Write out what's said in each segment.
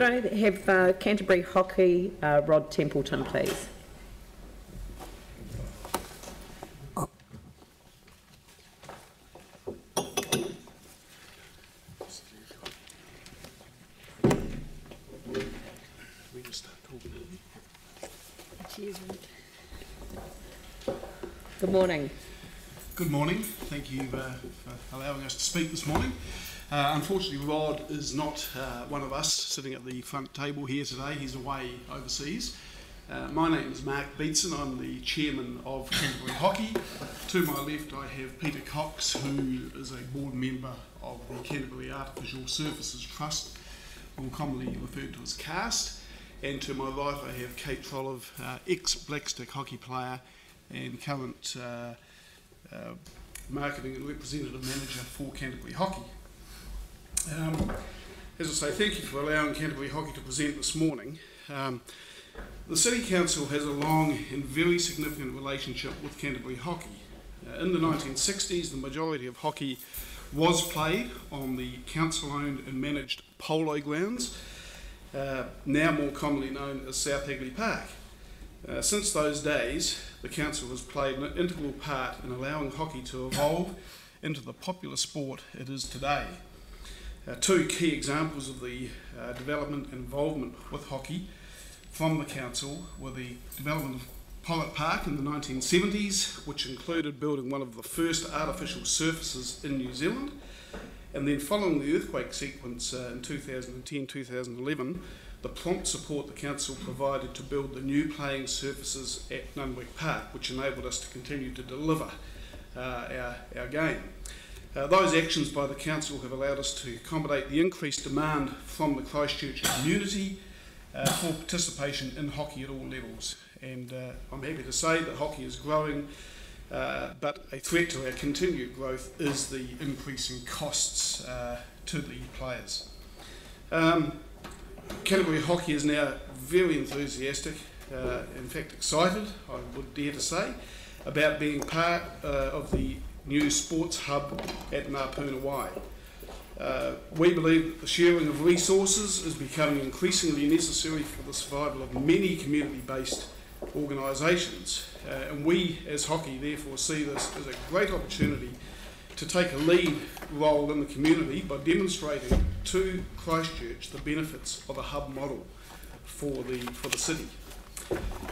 Could I have Canterbury Hockey, Rod Templeton, please? Good morning. Good morning. Thank you for allowing us to speak this morning. Unfortunately, Rod is not one of us sitting at the front table here today. He's away overseas. My name is Mark Beatson. I'm the chairman of Canterbury Hockey. To my left, I have Peter Cox, who is a board member of the Canterbury Artificial Surfaces Trust, more commonly referred to as CAST. And to my right, I have Kate Trollope, ex-Blackstick hockey player and current marketing and representative manager for Canterbury Hockey. As I say, thank you for allowing Canterbury Hockey to present this morning. The City Council has a long and very significant relationship with Canterbury Hockey. In the 1960s, the majority of hockey was played on the council-owned and managed polo grounds, now more commonly known as South Hagley Park. Since those days, the council has played an integral part in allowing hockey to evolve into the popular sport it is today. Two key examples of the development and involvement with hockey from the council were the development of Pollock Park in the 1970s, which included building one of the first artificial surfaces in New Zealand, and then following the earthquake sequence in 2010-2011, the prompt support the council provided to build the new playing surfaces at Nunwick Park, which enabled us to continue to deliver our game. Those actions by the council have allowed us to accommodate the increased demand from the Christchurch community for participation in hockey at all levels. And I'm happy to say that hockey is growing, but a threat to our continued growth is the increasing costs to the players. Canterbury Hockey is now very enthusiastic, in fact excited, I would dare to say, about being part of the new sports hub at Ngāpuna. We believe that the sharing of resources is becoming increasingly necessary for the survival of many community-based organisations, and we as hockey therefore see this as a great opportunity to take a lead role in the community by demonstrating to Christchurch the benefits of a hub model for the city.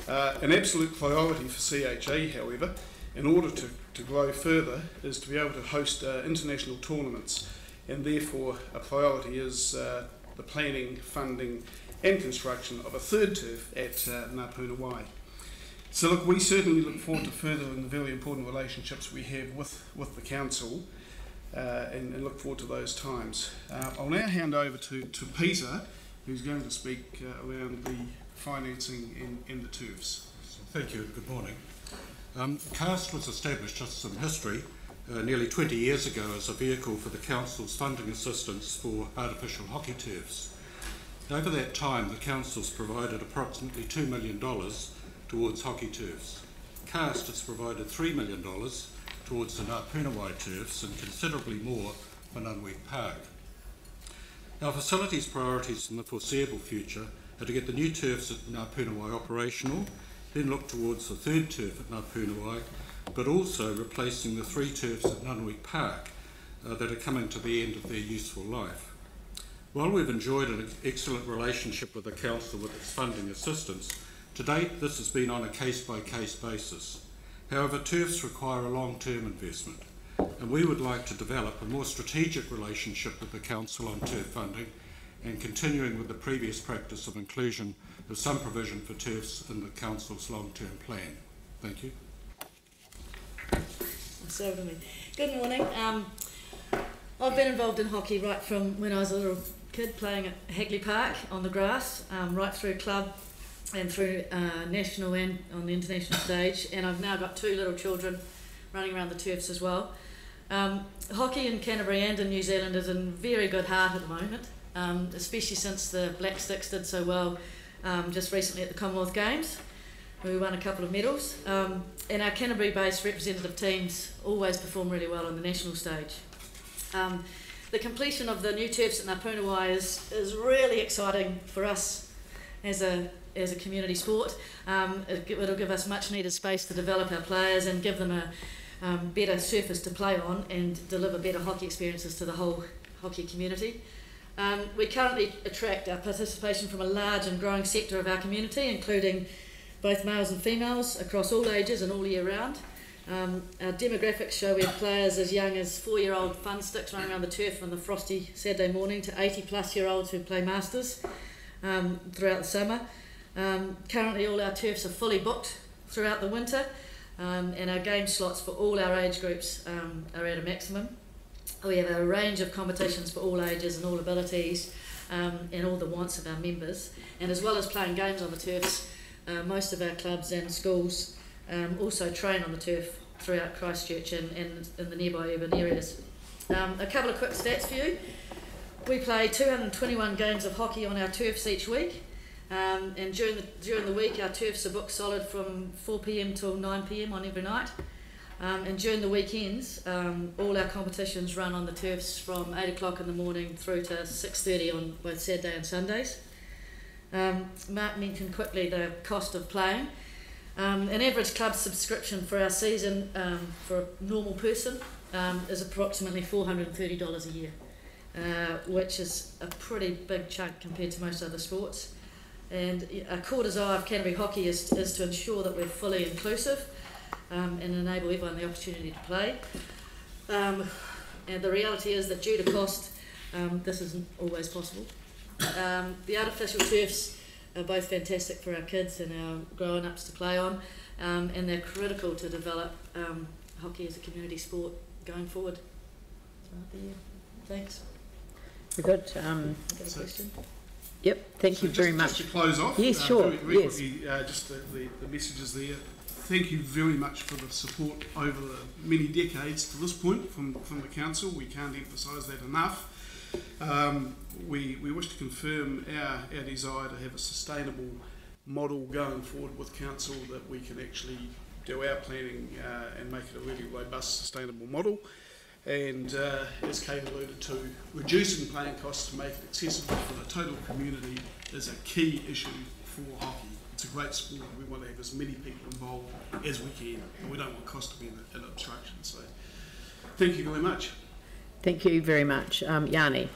An absolute priority for CHA, however, in order to grow further, is to be able to host international tournaments, and therefore a priority is the planning, funding and construction of a third turf at Ngāpuna. So look, we certainly look forward to furthering the very important relationships we have with the council and look forward to those times. I'll now hand over to Peter, who's going to speak around the financing and the turfs. Thank you and good morning. CAST was established, just some history, nearly 20 years ago as a vehicle for the council's funding assistance for artificial hockey turfs. Over that time, the council's provided approximately $2 million towards hockey turfs. CAST has provided $3 million towards the Ngāpuna turfs and considerably more for Nunwick Park. Our facilities priorities in the foreseeable future are to get the new turfs at Ngāpuna operational, then look towards the third turf at Ngāpuna, but also replacing the 3 turfs at Nunwick Park that are coming to the end of their useful life. While we've enjoyed an excellent relationship with the council with its funding assistance, to date this has been on a case-by-case basis. However, turfs require a long-term investment, and we would like to develop a more strategic relationship with the council on turf funding and continuing with the previous practice of inclusion of some provision for turfs in the council's long-term plan. Thank you. Good morning. I've been involved in hockey right from when I was a little kid playing at Hagley Park on the grass, right through club and through national and on the international stage, and I've now got 2 little children running around the turfs as well. Hockey in Canterbury and in New Zealand is in very good heart at the moment, especially since the Black Sticks did so well just recently at the Commonwealth Games. We won a couple of medals, and our Canterbury-based representative teams always perform really well on the national stage. the completion of the new turfs at Ngā is really exciting for us as a community sport. It'll give us much needed space to develop our players and give them a better surface to play on and deliver better hockey experiences to the whole hockey community. We currently attract participation from a large and growing sector of our community, including both males and females across all ages and all year round. Our demographics show we have players as young as 4-year-old fun sticks running around the turf on the frosty Saturday morning to 80-plus-year-olds who play masters throughout the summer. Currently all our turfs are fully booked throughout the winter, and our game slots for all our age groups are at a maximum. We have a range of competitions for all ages and all abilities and all the wants of our members. And as well as playing games on the turfs, most of our clubs and schools also train on the turf throughout Christchurch and in the nearby urban areas. A couple of quick stats for you. We play 221 games of hockey on our turfs each week, and during the week our turfs are booked solid from 4 p.m. till 9 p.m. on every night. And during the weekends, all our competitions run on the turfs from 8 o'clock in the morning through to 6:30 on both Saturday and Sundays. Mark mentioned quickly the cost of playing. An average club subscription for our season for a normal person is approximately $430 a year, which is a pretty big chunk compared to most other sports. And a core desire of Canterbury Hockey is to ensure that we're fully inclusive and enable everyone the opportunity to play. And the reality is that due to cost, this isn't always possible. The artificial turfs are both fantastic for our kids and our grown-ups to play on, and they're critical to develop hockey as a community sport going forward. Thanks. Very good. Got a question? Yep, thank you very much. Just to close off, yes, sure. Very quickly, just the messages there. Thank you very much for the support over the many decades to this point from the council. We can't emphasise that enough. We wish to confirm our desire to have a sustainable model going forward with council, that we can actually do our planning and make it a really robust, sustainable model. And as Kate alluded to, reducing playing costs to make it accessible for the total community is a key issue for hockey. It's a great sport. We want to have as many people involved as we can. We don't want cost to be an obstruction. So thank you very much. Thank you very much. Yanni.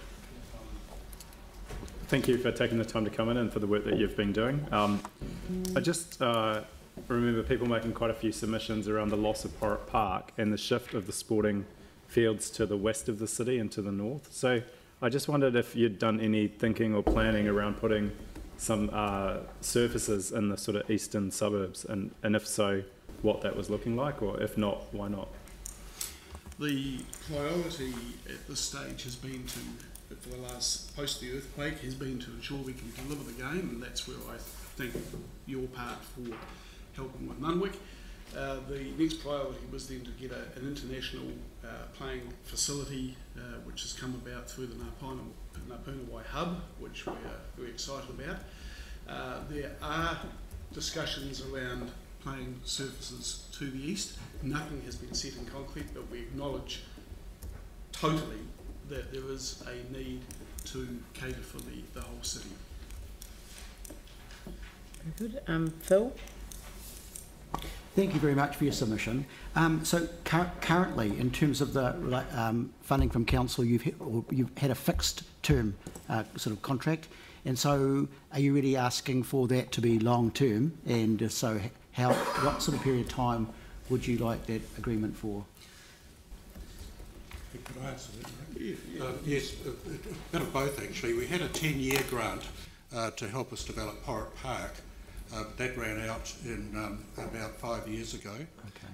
Thank you for taking the time to come in and for the work that you've been doing. I just remember people making quite a few submissions around the loss of Porritt Park and the shift of the sporting fields to the west of the city and to the north. So I just wondered if you'd done any thinking or planning around putting some surfaces in the sort of eastern suburbs, and if so, what that was looking like, or if not, why not? The priority at this stage has been to, for the last post the earthquake, has been to ensure we can deliver the game, and that's where I think your part for helping with Nunwick. The next priority was then to get an international playing facility, which has come about through the Ngā hub, which we are very excited about. There are discussions around playing surfaces to the east. Nothing has been set in concrete, but we acknowledge totally that there is a need to cater for the whole city. Very good. Phil? Thank you very much for your submission. So currently, in terms of the funding from council, you've had a fixed term sort of contract, and so are you really asking for that to be long term? And if so, what sort of period of time would you like that agreement for? Could I answer that? Yeah. Yes, a bit of both actually. We had a 10-year grant to help us develop Porritt Park. That ran out in about 5 years ago,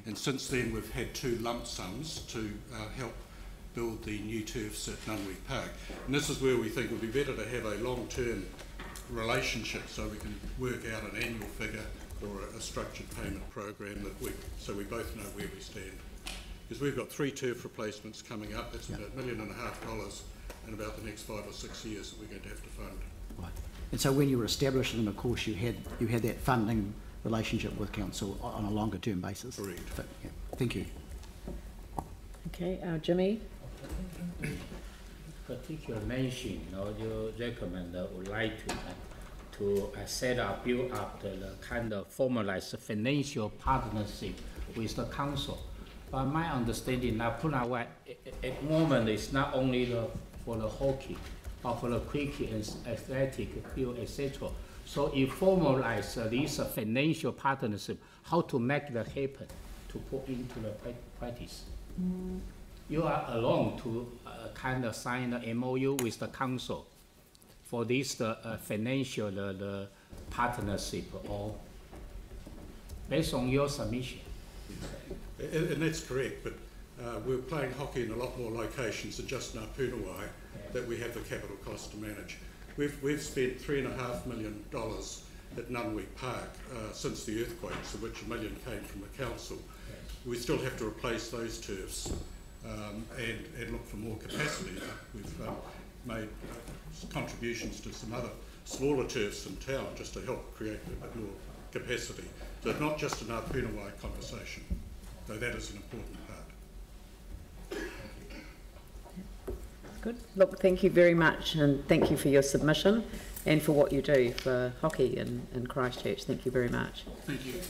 and since then we've had 2 lump sums to help build the new turfs at Nunwick Park. And this is where we think it would be better to have a long-term relationship, so we can work out an annual figure or a structured payment program so we both know where we stand. Because we've got 3 turf replacements coming up. It's about $1.5 million in about the next 5 or 6 years that we're going to have to fund. Right. And so when you were establishing them, of course, you had that funding relationship with council on a longer term basis. Correct. But, yeah. Thank you. Okay, Jimmy. particular mention, you recommend would like to set up, build up the kind of formalized financial partnership with the council. But my understanding now, at the moment, it's not only for the hockey, but for the cricket and athletic field, etc. So you formalize this financial partnership, how to make that happen, to put into the practice. You are alone to kind of sign the MOU with the council for this financial the partnership, or based on your submission. And that's correct, but we're playing hockey in a lot more locations than just Ngāpunawai that we have the capital cost to manage. We've spent $3.5 million at Nunwi Park since the earthquakes, of which $1 million came from the council. We still have to replace those turfs and look for more capacity. We've made contributions to some other smaller turfs in town just to help create a bit more capacity. So it's not just an Ngāpunawai conversation, though that is an important part. Good. Look, thank you very much, and thank you for your submission and for what you do for hockey in Christchurch. Thank you very much. Thank you.